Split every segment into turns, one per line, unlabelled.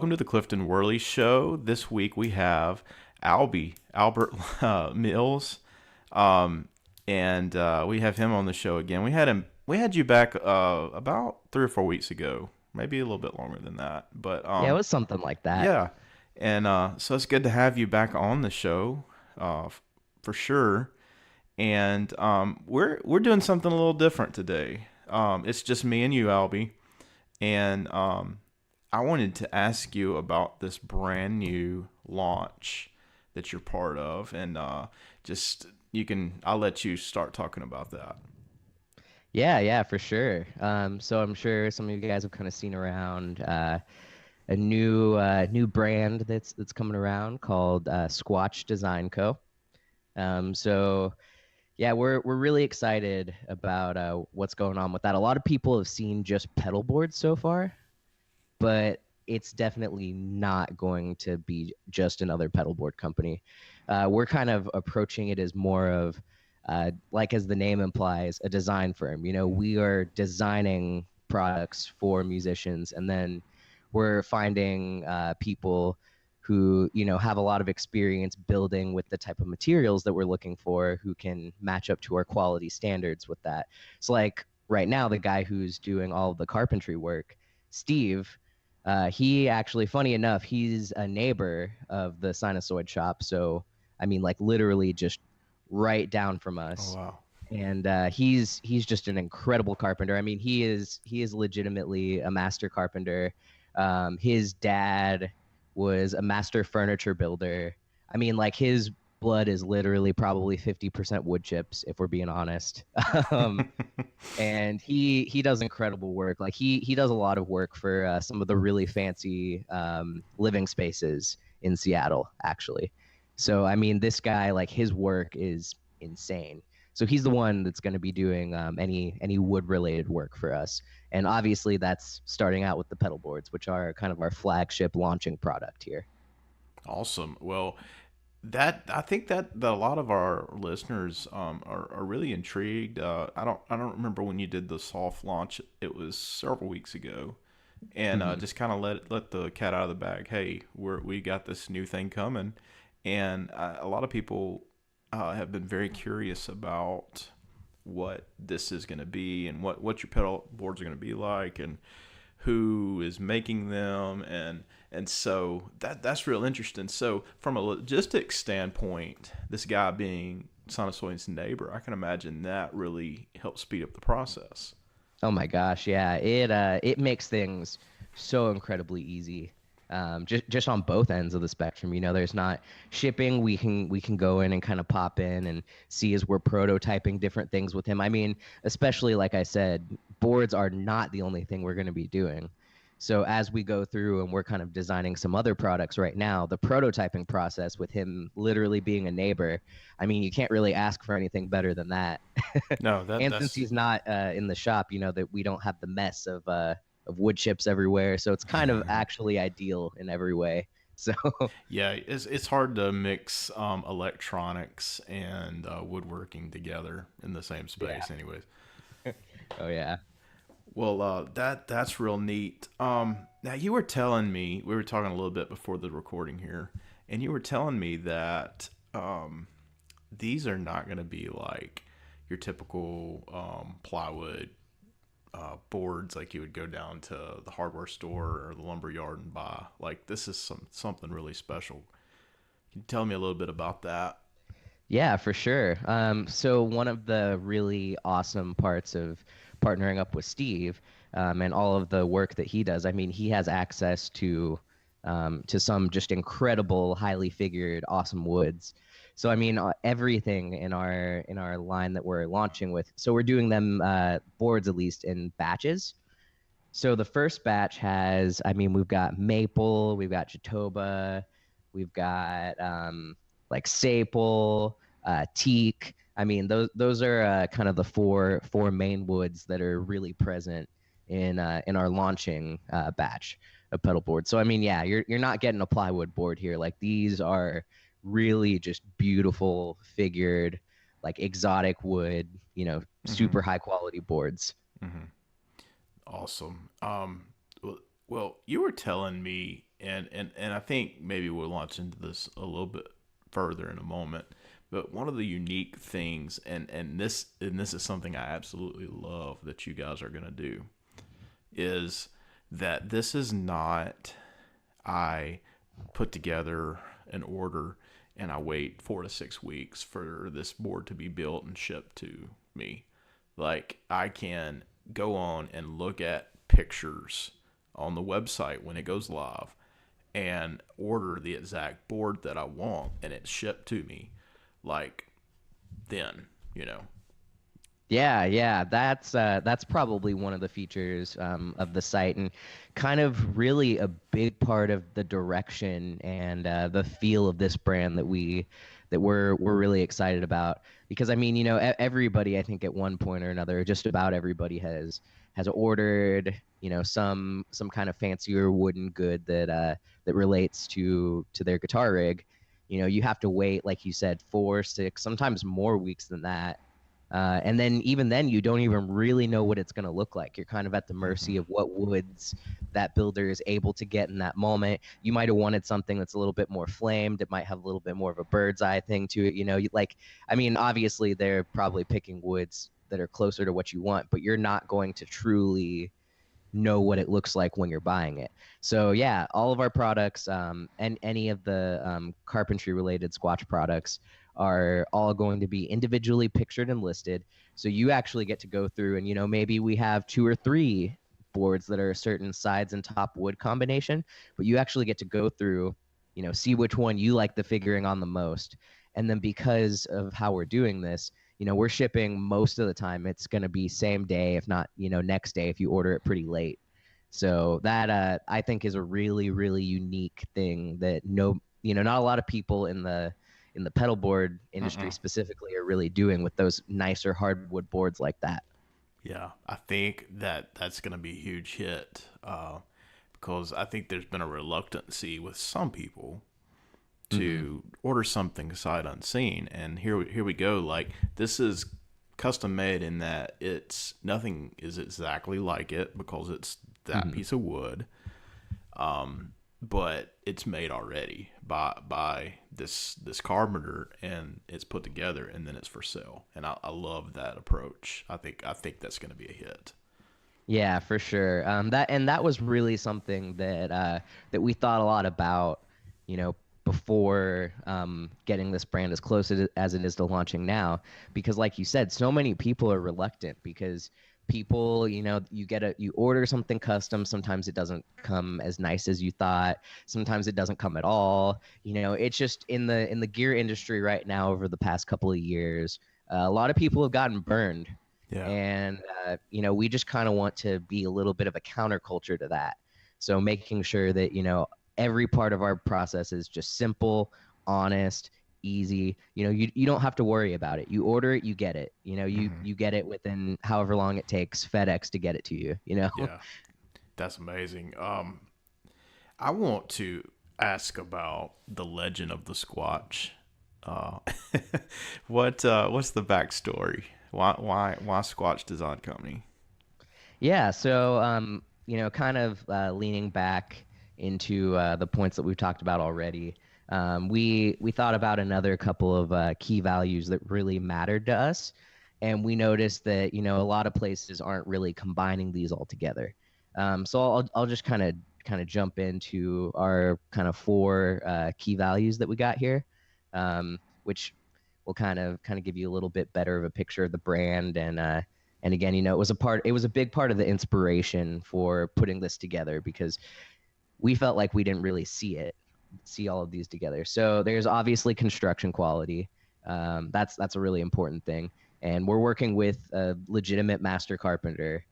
welcome to the Clifton Worley Show. This week we have Albert Mills, and we have him on the show again. We had you back about 3 or 4 weeks ago, maybe a little bit longer than that. But
Yeah, it was something like that.
yeah, and so it's good to have you back on the show, for sure. And we're doing something a little different today. It's just me and you, Albie, and I wanted to ask you about this brand new launch that you're part of, and just I'll let you start talking about that.
Yeah, for sure. So I'm sure some of you guys have kind of seen around a new brand that's coming around called Squatch Design Co. So yeah, we're really excited about what's going on with that. A lot of people have seen just pedal boards so far, but it's definitely not going to be just another pedalboard company. We're kind of approaching it as more of, like as the name implies, a design firm. You know, we are designing products for musicians, and then we're finding people who have a lot of experience building with the type of materials that we're looking for, who can match up to our quality standards with that. So, like right now, the guy who's doing all of the carpentry work, Steve, he actually, funny enough, he's a neighbor of the Sinusoid shop. So, I mean, like literally just right down from
Oh
us.
wow.
And he's just an incredible carpenter. I mean, he is legitimately a master carpenter. His dad was a master furniture builder. I mean, like his blood is literally probably 50% wood chips, if we're being honest. um, and he does incredible work. Like he does a lot of work for some of the really fancy living spaces in Seattle, actually. So I mean, this guy, like his work is insane. So he's the one that's going to be doing any wood related work for us, and obviously that's starting out with the pedal boards, which are kind of our flagship launching product here.
Awesome. Well, that I think that a lot of our listeners are really intrigued. I don't remember when you did the soft launch. It was several weeks ago, and
Hmm.
just kind of let the cat out of the bag. Hey, we got this new thing coming, and a lot of people have been very curious about what this is going to be and what your pedal boards are going to be like and who is making them, and so that's real interesting. So from a logistics standpoint, this guy being Sonosoid's neighbor, I can imagine that really helps speed up the process.
Oh my gosh, yeah. It makes things so incredibly easy. Just on both ends of the spectrum. There's not shipping. We can go in and kind of pop in and see as we're prototyping different things with him. I mean, especially like I said, boards are not the only thing we're going to be doing. So as we go through and we're kind of designing some other products right now, the prototyping process with him literally being a neighbor, I mean, you can't really ask for anything better than that.
No, that
And since
that's
he's not in the shop, that we don't have the mess of wood chips everywhere, so it's kind of actually ideal in every way. So
yeah, it's hard to mix electronics and woodworking together in the same
yeah.
space, anyways.
Oh yeah.
Well, that's real neat. Now you were telling me, we were talking a little bit before the recording here, and you were telling me that these are not going to be like your typical plywood boards, like you would go down to the hardware store or the lumber yard and buy. Like this is something really special. Can you tell me a little bit about that?
Yeah, for sure. So one of the really awesome parts of partnering up with Steve, and all of the work that he does, I mean, he has access to some just incredible, highly figured, awesome woods. So I mean, everything in our line that we're launching with. So we're doing them boards at least in batches. So the first batch has, I mean, we've got maple, we've got jatoba, we've got like sapele, teak. I mean, those are kind of the four main woods that are really present in our launching batch of pedal boards. So I mean, yeah, you're not getting a plywood board here. Like these are really just beautiful figured, like exotic wood,
Mm-hmm.
super high quality boards.
Mm-hmm. Awesome. Well, you were telling me And I think maybe we'll launch into this a little bit further in a moment. But one of the unique things, and this is something I absolutely love that you guys are going to do, is that this is not I put together an order and I wait 4 to 6 weeks for this board to be built and shipped to me. Like, I can go on and look at pictures on the website when it goes live and order the exact board that I want, and it's shipped to me like then, you know.
Yeah, yeah, that's probably one of the features of the site, and kind of really a big part of the direction and the feel of this brand that we're really excited about. Because I mean, everybody, I think at one point or another, just about everybody has ordered, some kind of fancier wooden good that relates to their guitar rig. You have to wait, like you said, 4, 6, sometimes more weeks than that, and then even then, you don't even really know what it's going to look like. You're kind of at the mercy
Mm-hmm.
of what woods that builder is able to get in that moment. You might have wanted something that's a little bit more flamed. It might have a little bit more of a bird's eye thing to it. I mean, obviously they're probably picking woods that are closer to what you want, but you're not going to truly know what it looks like when you're buying it. So yeah, all of our products, and any of the carpentry related Squatch products are all going to be individually pictured and listed. So you actually get to go through and, maybe we have 2 or 3 boards that are a certain sides and top wood combination, but you actually get to go through, see which one you like the figuring on the most. And then because of how we're doing this, we're shipping most of the time. It's going to be same day, if not, next day if you order it pretty late. So that I think is a really, really unique thing that not a lot of people in the pedal board industry
Mm-mm.
specifically are really doing with those nicer hardwood boards like that.
Yeah, I think that that's going to be a huge hit, because I think there's been a reluctancy with some people
Hmm.
to order something sight unseen, and here we go. Like, this is custom made in that it's nothing is exactly like it because it's that
Hmm.
piece of wood, but it's made already by this carpenter, and it's put together, and then it's for sale. And I love that approach. I think that's going to be a hit.
Yeah, for sure. That was really something that we thought a lot about, you know, before getting this brand as close as it is to launching now, because like you said, so many people are reluctant because people, you order something custom, sometimes it doesn't come as nice as you thought, sometimes it doesn't come at all. It's just in the gear industry right now over the past couple of years, a lot of people have gotten burned,
Yeah.
and we just kind of want to be a little bit of a counterculture to that. So making sure that every part of our process is just simple, honest, easy. You don't have to worry about it. You order it, you get it. you
Hmm.
you get it within however long it takes FedEx to get it to you.
Yeah, that's amazing. I want to ask about the legend of the Squatch. Uh, what's the backstory? Why Squatch Design Company?
Yeah, so kind of leaning back into the points that we've talked about already. We thought about another couple of key values that really mattered to us, and we noticed that a lot of places aren't really combining these all together. So I'll just kind of jump into our kind of 4 key values that we got here, which will kind of give you a little bit better of a picture of the brand. And again, it was a big part of the inspiration for putting this together, because we felt like we didn't really see all of these together. So there's obviously construction quality. That's a really important thing, and we're working with a legitimate master carpenter.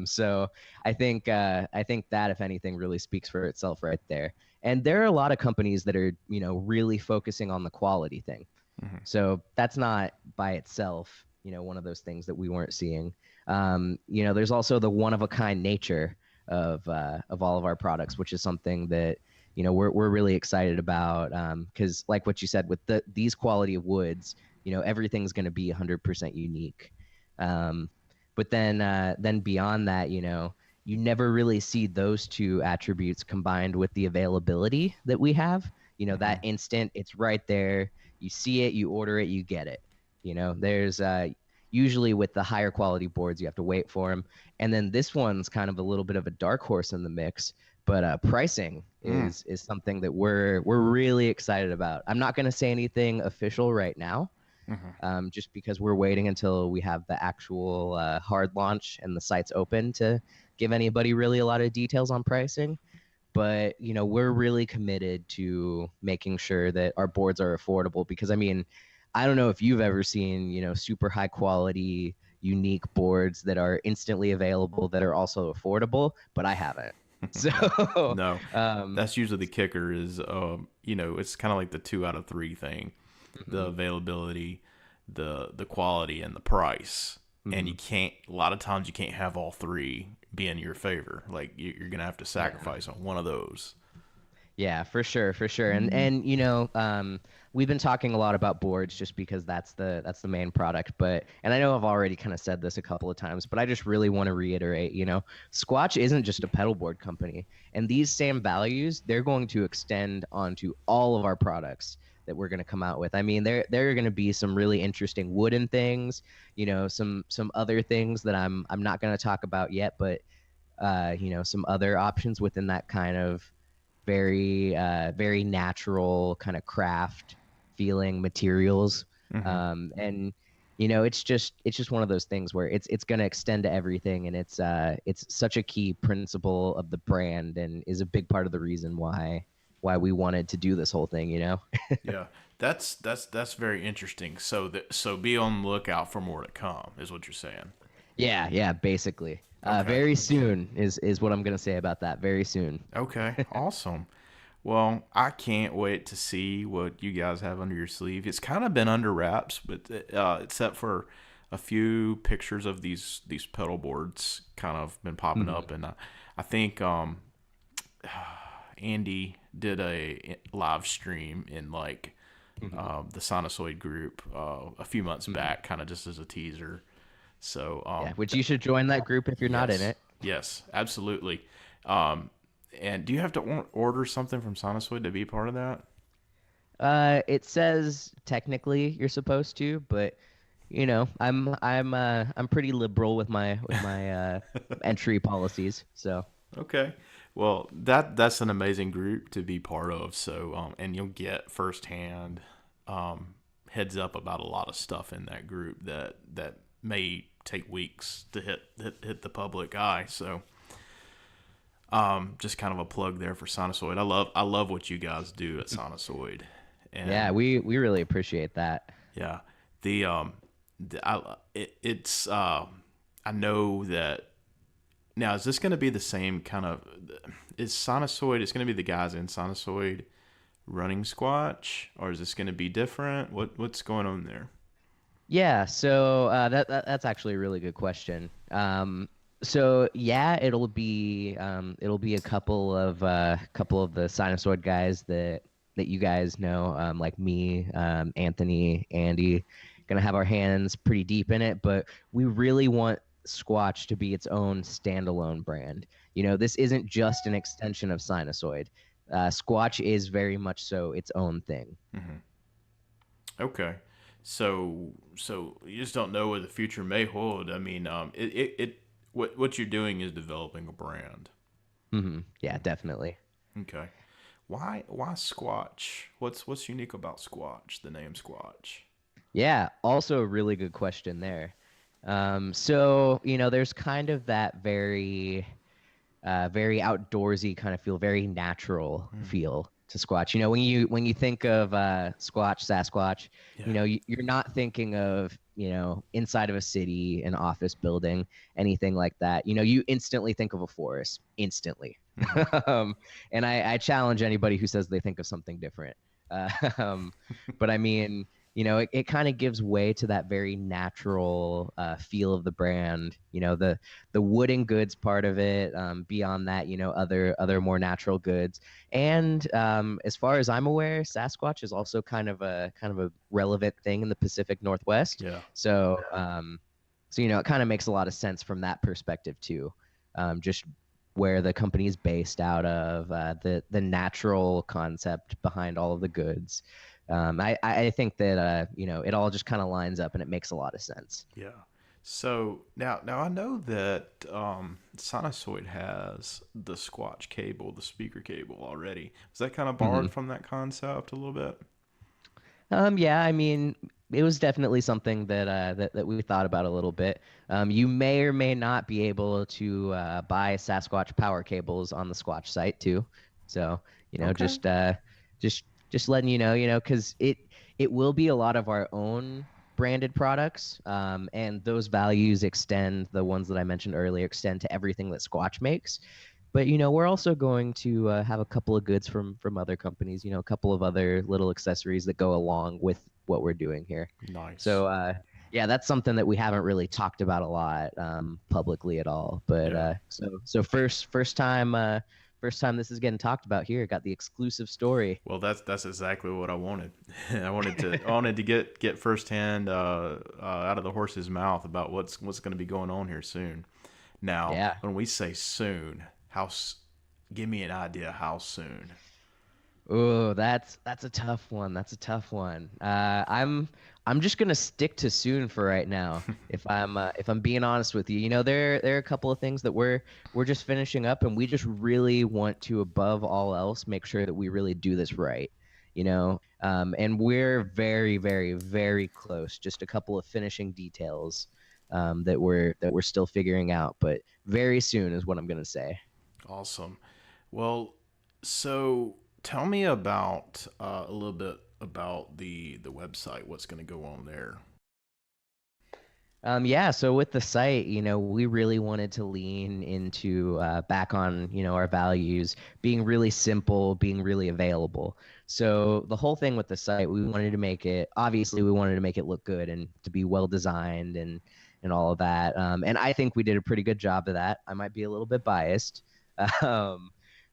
So I think that, if anything, really speaks for itself right there. And there are a lot of companies that are really focusing on the quality thing.
Hmm.
So that's not by itself, one of those things that we weren't seeing. There's also the one of a kind nature of all of our products, which is something that we're really excited about, because like what you said, with these quality of woods, everything's going to be 100% unique. But then beyond that, you never really see those two attributes combined with the availability that we have. That
Hmm.
instant, it's right there. You see it, you order it, you get it. There's usually with the higher quality boards, you have to wait for them. And then this one's kind of a little bit of a dark horse in the mix, but pricing
Mm.
is something that we're really excited about. I'm not going to say anything official right now,
Hmm.
just because we're waiting until we have the actual hard launch and the site's open to give anybody really a lot of details on pricing. But we're really committed to making sure that our boards are affordable because I mean, I don't know if you've ever seen super high quality unique boards that are instantly available that are also affordable, but I haven't. So
No,
um
that's usually the kicker. Is it's kind of like the 2 out of 3 thing: the
mhm,
availability, the quality, and the price. And you
mhm.
can't. A lot of times, you can't have all three be in your favor. Like you're gonna have to
Yeah.
sacrifice on one of those.
Yeah, for sure, for sure. And we've been talking a lot about boards just because that's the main product. But and I know I've already kind of said this a couple of times, but I just really want to reiterate, Squatch isn't just a pedal board company. And these same values, they're going to extend onto all of our products that we're going to come out with. I mean, there are going to be some really interesting wooden things, some other things that I'm not going to talk about yet, but some other options within that kind of very natural kind of craft feeling materials.
Hmm.
And it's just one of those things where it's going to extend to everything, and it's such a key principle of the brand and is a big part of the reason why we wanted to do this whole thing.
Yeah, that's very interesting. So be on the lookout for more to come, is what you're saying.
Yeah, basically.
Okay.
Very soon is what I'm going to say about that. Very soon.
Okay. Awesome. Well, I can't wait to see what you guys have under your sleeve. It's kind of been under wraps, but except for a few pictures of these pedal boards, kind of been popping
Mhm.
up, and I think Andy did a live stream in like
Mhm.
the Sinusoid group a few months
Mhm.
back, kind of just as a teaser. So
Yeah, which you should join that group if you're not in
yes,
it.
yes, absolutely. Um, and do you have to order something from Sinusoid to be part of that?
It says technically you're supposed to, but I'm pretty liberal with my entry policies. So
Okay. Well, that's an amazing group to be part of. So, and you'll get firsthand um, heads up about a lot of stuff in that group that may take weeks to hit the public eye. So, just kind of a plug there for Sinusoid. I love what you guys do at Sinusoid,
yeah,
and
we really appreciate that.
yeah, it's I know that. Now, is this going to be the same kind of? Is Sinusoid? It's going to be the guys in Sinusoid running Squatch, or is this going to be different? What's going on there?
Yeah, so that's actually a really good question. So yeah, it'll be a couple of the Sinusoid guys that you guys know, like me, Anthony, Andy, gonna have our hands pretty deep in it, but we really want Squatch to be its own standalone brand. This isn't just an extension of Sinusoid. Squatch is very much so its own thing.
Hmm. Okay, so you just don't know what the future may hold. I mean, what you're doing is developing a brand.
Yeah, definitely.
Okay, why Squatch? What's unique about Squatch? The name Squatch.
Yeah, also a really good question there. So, there's kind of that very outdoorsy kind of feel, very natural
Mm,
feel to Squatch. When you think of Squatch, Sasquatch,
yeah.
you're not thinking of inside of a city, an office building, anything like that. You instantly think of a forest, instantly.
Hmm.
um, and I challenge anybody who says they think of something different. Uh, um, but I mean, it kind of gives way to that very natural feel of the brand. The wooden goods part of it. Beyond that, other more natural goods. And as far as I'm aware, Sasquatch is also kind of a relevant thing in the Pacific Northwest.
Yeah.
So it kind of makes a lot of sense from that perspective too. just where the company is based out of, the natural concept behind all of the goods. I think that it all just kind of lines up and it makes a lot of sense.
Yeah. So now I know that Sinusoid has the Squatch cable, the speaker cable already. Was that kind of borrowed
Mhm.
from that concept a little bit?
Yeah, I mean, it was definitely something that we thought about a little bit. You may or may not be able to buy Sasquatch power cables on the Squatch site too. So,
Okay.
just letting because it will be a lot of our own branded products, and those values extend, the ones that I mentioned earlier, extend to everything that Squatch makes. But we're also going to have a couple of goods from other companies. A couple of other little accessories that go along with what we're doing here.
Nice.
So yeah, that's something that we haven't really talked about a lot publicly at all. But
Yeah.
so first time this is getting talked about here. Got the exclusive story.
Well, that's exactly what I wanted. I wanted to get firsthand out of the horse's mouth about what's going to be going on here soon. Now,
Yeah.
when we say soon, give me an idea how soon.
Oh, that's a tough one. That's a tough one. I'm just gonna stick to soon for right now. If I'm being honest with you, there are a couple of things that we're just finishing up, and we just really want to, above all else, make sure that we really do this right. And we're very, very, very close. Just a couple of finishing details that we're still figuring out, but very soon is what I'm gonna say.
Awesome. Well, so tell me about a little bit about the website. What's going to go on there?
Yeah, so with the site, we really wanted to lean into back on, our values, being really simple, being really available. So the whole thing with the site, obviously we wanted to make it look good and to be well designed and all of that. And I think we did a pretty good job of that. I might be a little bit biased. Um,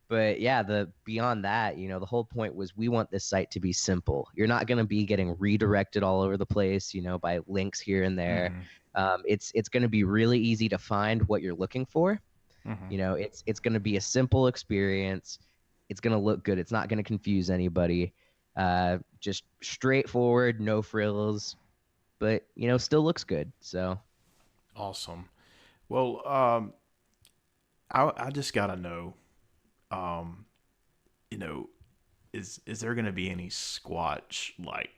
but yeah, the beyond that, the whole point was we want this site to be simple. You're not going to be getting redirected all over the place, by links here and there.
Mm-hmm.
It's going to be really easy to find what you're looking for.
Mm-hmm.
It's going to be a simple experience. It's going to look good. It's not going to confuse anybody. Just straightforward, no frills, but still looks good. So
Awesome. Well, I just gotta know, um, you know, is there gonna be any Squatch like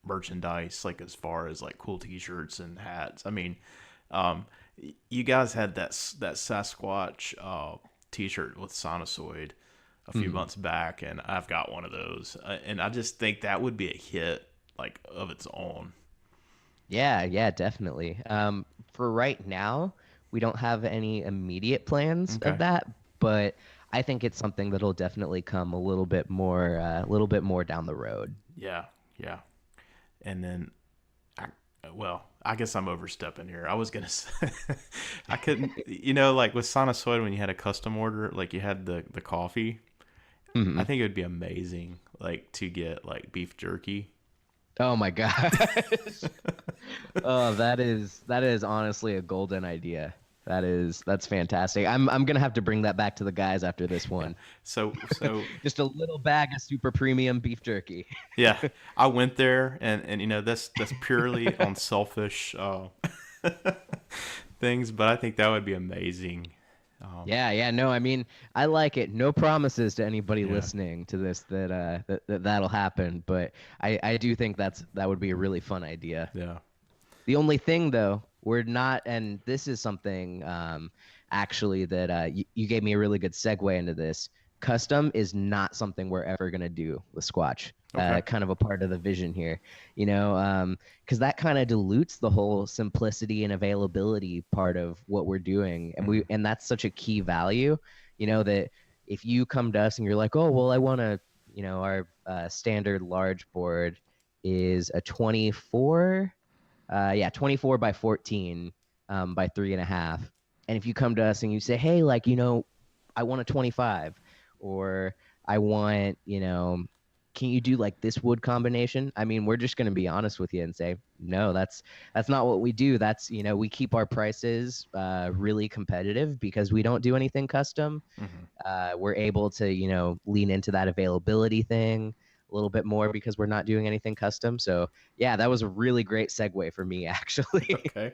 merchandise, like as far as like cool T-shirts and hats? I mean, um, you guys had that Sasquatch T-shirt with Sinusoid a few
mhm.
months back, and I've got one of those, and I just think that would be a hit like of its own.
Yeah, definitely. For right now, we don't have any immediate plans of
Okay.
that, but I think it's something that'll definitely come a little bit more down the road.
Yeah. Yeah. And then I, well, I guess I'm overstepping here. I was gonna say I couldn't, like with Sinusoid when you had a custom order, like you had the coffee. I
Mhm.
think it would be amazing, like to get like beef jerky.
Oh my gosh. Oh, that is honestly a golden idea. That's fantastic. I'm gonna have to bring that back to the guys after this
Yeah.
one.
So
Just a little bag of super premium beef jerky.
yeah, I went there, and that's purely on selfish things, but I think that would be amazing. Um,
Yeah, no, I mean, I like it. No promises to anybody
yeah.
listening to this that'll happen, but I do think that would be a really fun idea.
Yeah.
The only thing though, we're not, and this is something actually that you gave me a really good segue into this. Custom is not something we're ever gonna do with Squatch.
Okay.
Kind of a part of the vision here, because that kind of dilutes the whole simplicity and availability part of what we're doing, and
Hmm.
that's such a key value, that if you come to us and you're like, oh well, I want to, our standard large board is a 24 by 14 by 3.5. And if you come to us and you say, hey, like, I want a 25, or I want, can you do like this wood combination? I mean, we're just going to be honest with you and say, no, that's not what we do. That's, we keep our prices really competitive because we don't do anything custom.
Hmm.
We're able to, lean into that availability thing a little bit more because we're not doing anything custom. So, yeah, that was a really great segue for me, actually.
Okay.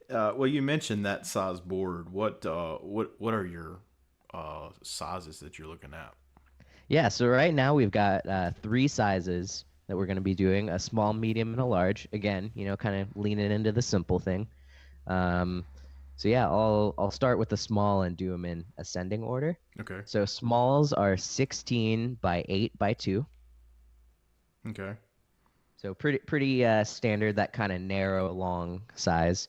Well, you mentioned that size board. What are your sizes that you're looking at?
Yeah, so right now we've got three sizes that we're going to be doing: a small, medium, and a large. Again, kind of leaning into the simple thing. Um, so yeah, I'll start with the small and do them in ascending order.
Okay.
So smalls are 16 by 8 by 2.
Okay.
So pretty standard, that kind of narrow, long size.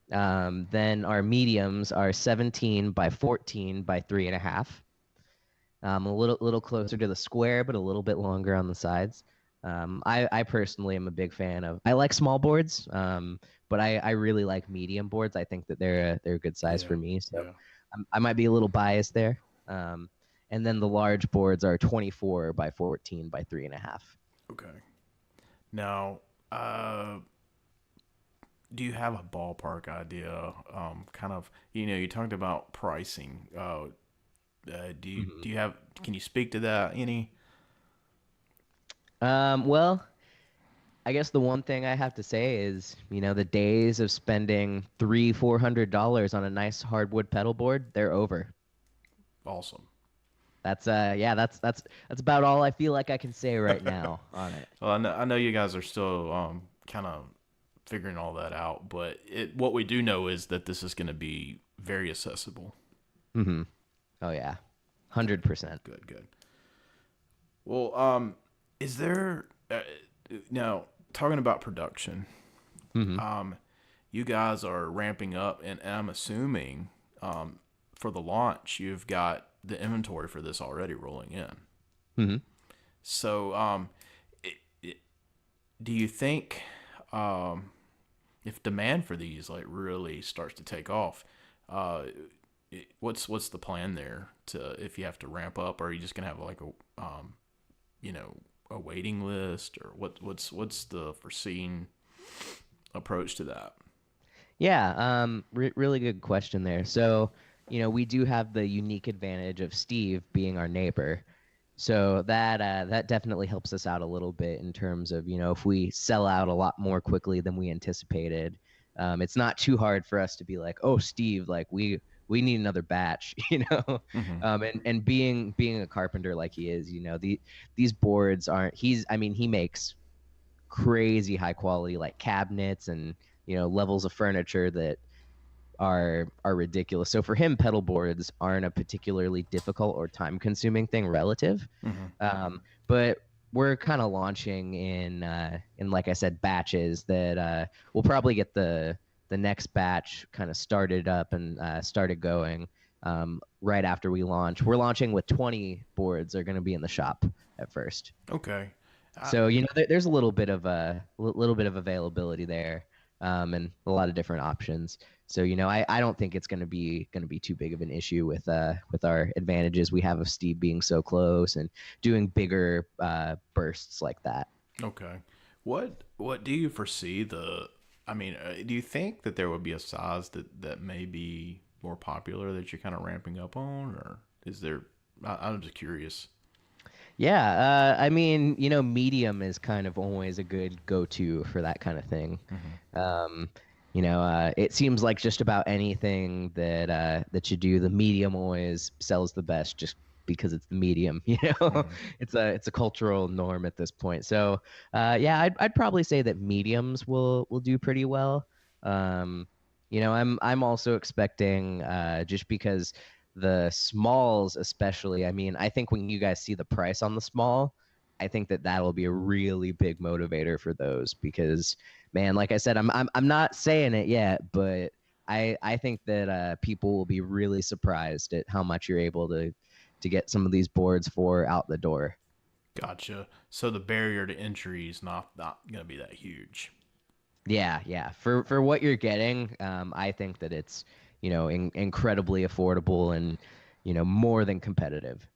Then our mediums are 17 by 14 by 3.5. A little closer to the square, but a little bit longer on the sides. I personally am a big fan of. I like small boards, but I really like medium boards. I think that they're a good size
Yeah.
for me. So
Yeah.
I might be a little biased there. And then the large boards are 24 by 14 by 3.5.
Okay. Now, do you have a ballpark idea? Kind of, you talked about pricing. Do you have? Can you speak to that any?
Well, I guess the one thing I have to say is, the days of spending $300-400 on a nice hardwood pedal board, they're over.
Awesome.
That's yeah, that's about all I feel like I can say right now on it.
Well, I know you guys are still kind of figuring all that out, but what we do know is that this is going to be very accessible.
Mm-hmm. Oh yeah, 100%.
Good, good. Well, is there now talking about production?
Mm-hmm.
Um, you guys are ramping up, and I'm assuming for the launch, you've got the inventory for this already rolling in.
Mm-hmm.
So, it, it, do you think if demand for these like really starts to take off, uh, what's the plan there to if you have to ramp up, or are you just gonna have like you know, a waiting list, or what's the foreseen approach to that?
Yeah, really good question there. So, we do have the unique advantage of Steve being our neighbor. So that definitely helps us out a little bit in terms of, if we sell out a lot more quickly than we anticipated, it's not too hard for us to be like, oh, Steve, like we need another batch,
Hmm.
and being a carpenter like he is, these boards aren't. I mean, he makes crazy high quality like cabinets and levels of furniture that are ridiculous. So for him, pedal boards aren't a particularly difficult or time consuming thing relative.
Hmm.
But we're kind of launching in like I said, batches that we'll probably get the next batch kind of started up and started going right after we launch. We're launching with 20 boards. Are going to be in the shop at first.
Okay.
So there's a little bit of little bit of availability there, and a lot of different options. So I don't think it's going to be too big of an issue with our advantages we have of Steve being so close and doing bigger bursts like that.
Okay. What do you foresee the? I mean, do you think that there would be a size that may be more popular that you're kind of ramping up on, or is there? I'm just curious.
Yeah, I mean, medium is kind of always a good go-to for that kind of thing.
Hmm.
Um, it seems like just about anything that you do, the medium always sells the best, just because it's the medium.
Hmm.
It's a cultural norm at this point. So, yeah, I'd probably say that mediums will do pretty well. Um, I'm also expecting just because the smalls, especially. I mean, I think when you guys see the price on the small, I think that that'll be a really big motivator for those because, man, like I said, I'm not saying it yet, but I think that people will be really surprised at how much you're able to get some of these boards for out the door.
Gotcha. So the barrier to entry is not going to be that huge.
Yeah, yeah. For what you're getting, I think that it's incredibly affordable and more than competitive.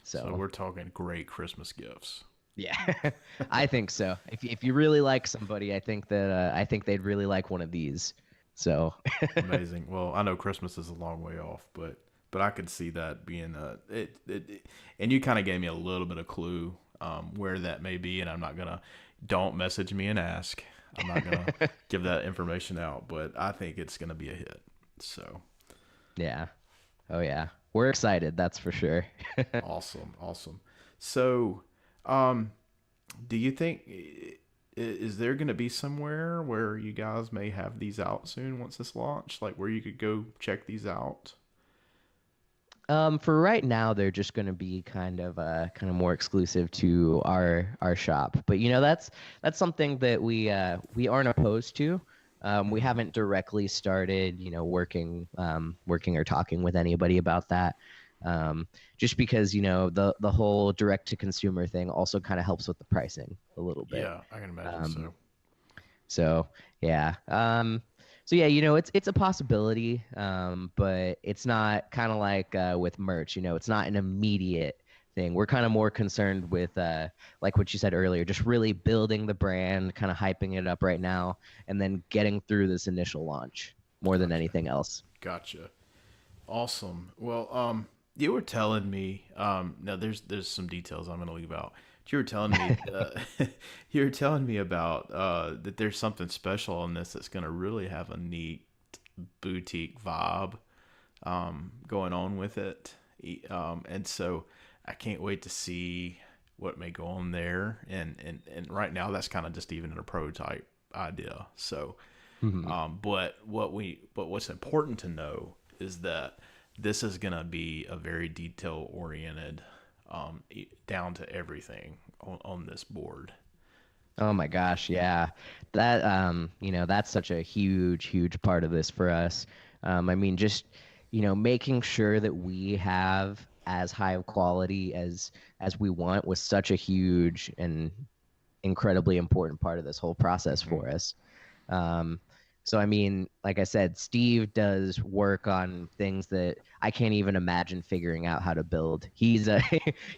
So
So
we're talking great Christmas gifts.
Yeah, I think so. If you really like somebody, I think they'd really like one of these. So
Amazing. Well, I know Christmas is a long way off, but I could see that being and you kind of gave me a little bit of clue where that may be, and I'm not gonna don't message me and ask. I'm not gonna give that information out, but I think it's gonna be a hit. So
yeah, oh yeah, we're excited. That's for sure.
awesome, awesome. So, um, do you think is there going to be somewhere where you guys may have these out soon once this launch, like where you could go check these out?
For right now, they're just going to be kind of more exclusive to our shop. But that's something that we aren't opposed to. We
Mm-hmm.
haven't directly started, working or talking with anybody about that. Just because the whole direct to consumer thing also kind of helps with the pricing a little bit.
Yeah, I can imagine
Um,
so.
so yeah. So yeah, it's a possibility, but it's not kind of like with merch. It's not an immediate thing. We're kind of more concerned with like what you said earlier, just really building the brand, kind of hyping it up right now, and then getting through this initial launch more than
Gotcha,
anything else.
gotcha. Awesome. Well, you were telling me, now there's some details I'm gonna leave out. You were telling me, you were telling me about that there's something special in this that's gonna really have a neat boutique vibe going on with it. And so I can't wait to see what may go on there. And right now that's kind of just even a prototype idea. So,
Mhm.
but what's important to know is that this is gonna be a very detail oriented, down to everything on this board.
Oh my gosh, yeah. That's such a huge part of this for us. I mean, just, making sure that we have as high of quality as we want was such a huge and incredibly important part of this whole process
Hmm.
for us. Um, so I mean, like I said, Steve does work on things that I can't even imagine figuring out how to build. He's a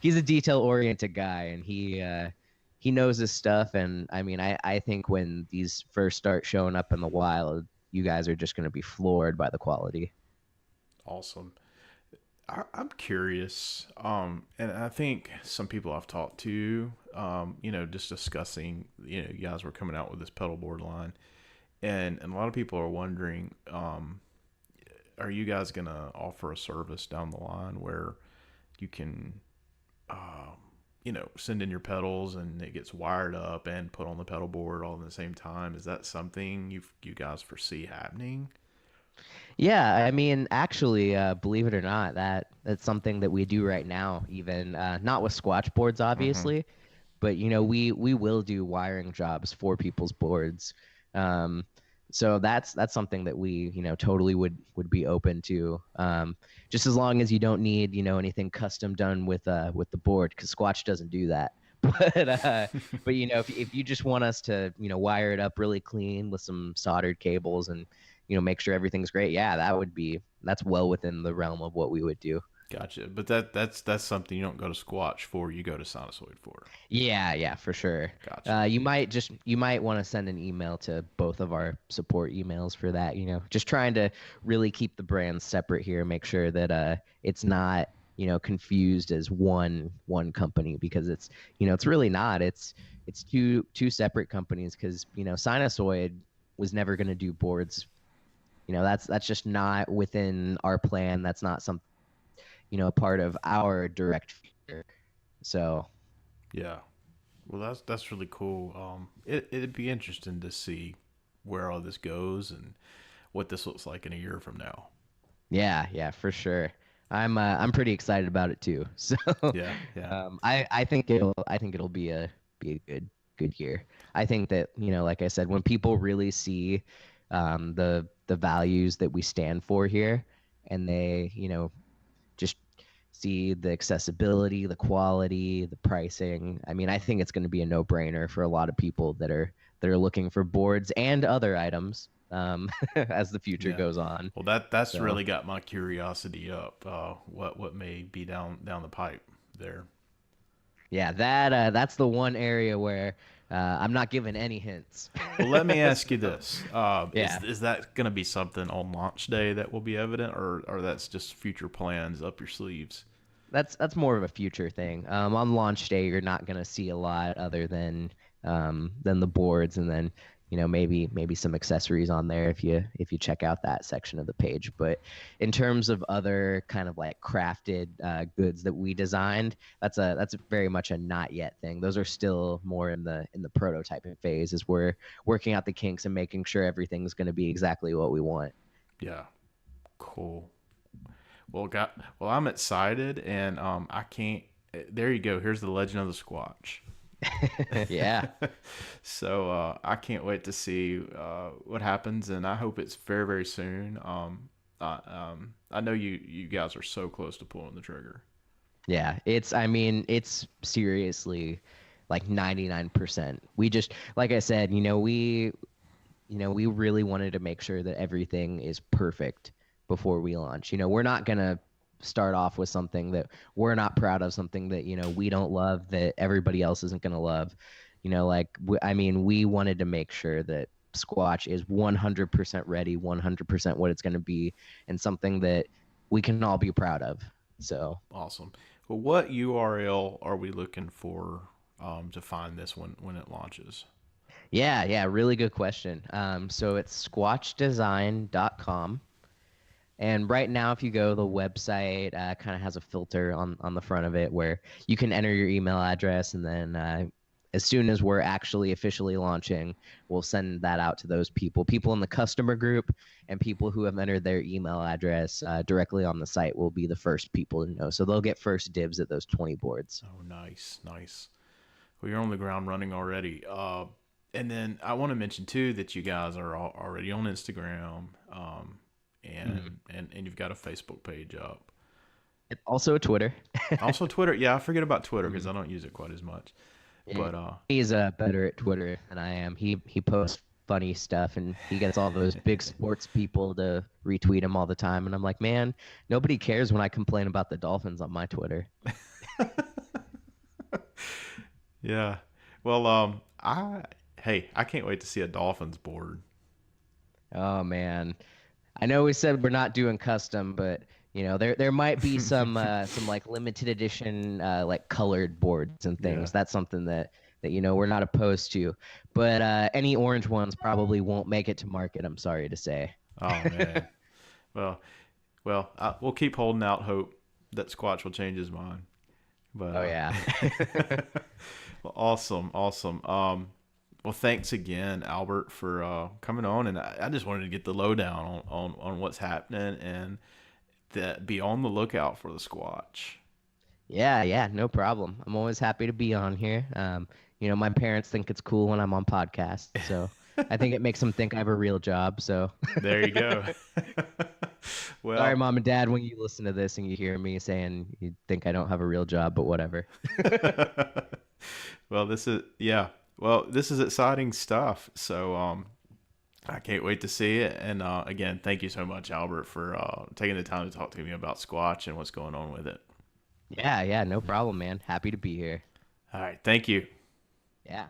he's a detail oriented guy, and he knows his stuff. And I mean, I think when these first start showing up in the wild, you guys are just going to be floored by the quality.
Awesome. I'm curious, and I think some people I've talked to, just discussing, you guys were coming out with this pedal board line, and a lot of people are wondering, are you guys gonna offer a service down the line where you can, um, send in your pedals and it gets wired up and put on the pedal board all at the same time? Is that something you guys foresee happening?
Yeah, I mean, actually, believe it or not, that's something that we do right now, even not with Squatch boards,
Mm-hmm.
obviously, but we will do wiring jobs for people's boards. Um, so that's something that we totally would be open to. Just as long as you don't need anything custom done with the board, because Squatch doesn't do that. But if you just want us to wire it up really clean with some soldered cables and make sure everything's great, yeah, that's well within the realm of what we would do.
Gotcha. But that's something you don't go to Squatch for. You go to Sinusoid for.
Yeah, yeah, for sure.
Gotcha.
You might want to send an email to both of our support emails for that. Just trying to really keep the brands separate here, make sure that it's not confused as one company, because it's really not. It's two separate companies, because Sinusoid was never going to do boards. That's just not within our plan. That's not some a part of our direct future. So.
Yeah. Well, that's really cool. It'd be interesting to see where all this goes and what this looks like in a year from now.
Yeah, yeah, for sure. I'm pretty excited about it too. So
Yeah, yeah,
I think it'll be a good year. I think that, like I said, when people really see the values that we stand for here, and they, just see the accessibility, the quality, the pricing. I mean, I think it's going to be a no-brainer for a lot of people that are looking for boards and other items, as the future
yeah.
goes on.
Well, that's
So.
really got my curiosity up. What may be down the pipe there?
Yeah, that's the one area where I'm not giving any hints.
Well, let me ask you
So,
this:
yeah.
is that going to be something on launch day that will be evident, or that's just future plans up your sleeves?
That's more of a future thing. On launch day, you're not gonna see a lot other than the boards, and then maybe some accessories on there if you check out that section of the page. But in terms of other kind of like crafted goods that we designed, that's very much a not yet thing. Those are still more in the prototyping phase, as we're working out the kinks and making sure everything's going to be exactly what we want.
Yeah, cool. Well, I'm excited, and I can't. There you go. Here's the legend of the Squatch.
Yeah.
So I can't wait to see what happens, and I hope it's very, very soon. I know you guys are so close to pulling the trigger.
Yeah, I mean, it's seriously like 99%. We just, like I said, we really wanted to make sure that everything is perfect before we launch. We're not gonna start off with something that we're not proud of, something that, we don't love, that everybody else isn't gonna love. I mean, we wanted to make sure that Squatch is 100% ready, 100% what it's gonna be, and something that we can all be proud of. So.
Awesome. Well, what URL are we looking for to find this when it launches?
Yeah, yeah, really good question. So it's squatchdesign.com. And right now, if you go, the website kind of has a filter on the front of it where you can enter your email address, and then as soon as we're actually officially launching, we'll send that out to those people in the customer group, and people who have entered their email address directly on the site will be the first people to know. So they'll get first dibs at those 20 boards.
Oh, nice, nice. Well, you're on the ground running already. And then I want to mention too that you guys are already on Instagram,
Mhm.
and you've got a Facebook page up.
Also, Twitter.
Also Twitter. Yeah, I forget about Twitter because
Mhm.
I don't use it quite as much.
Yeah,
But
he's better at Twitter than I am. He posts funny stuff, and he gets all those big sports people to retweet him all the time. And I'm like, man, nobody cares when I complain about the Dolphins on my Twitter.
yeah. Well, I can't wait to see a Dolphins board.
Oh man, I know we said we're not doing custom, but there might be some like limited edition like colored boards and
Yeah.
things. That's something that we're not opposed to. But any orange ones probably won't make it to market. I'm sorry to say.
Oh man. Well, we'll keep holding out hope that Squatch will change his mind. But
Oh yeah.
well, awesome, awesome. Well, thanks again, Albert, for coming on, and I just wanted to get the lowdown on what's happening, and that be on the lookout for the Squatch.
Yeah, yeah, no problem. I'm always happy to be on here. My parents think it's cool when I'm on podcasts, so I think it makes them think I have a real job. So
There you go.
sorry,
Well,
mom and dad, when you listen to this and you hear me saying you think I don't have a real job, but whatever.
well, this is yeah. Well, this is exciting stuff. So, I can't wait to see it. And again, thank you so much, Albert, for taking the time to talk to me about Squatch and what's going on with it.
Yeah, yeah, no problem, man. Happy to be here.
All right, thank you.
Yeah.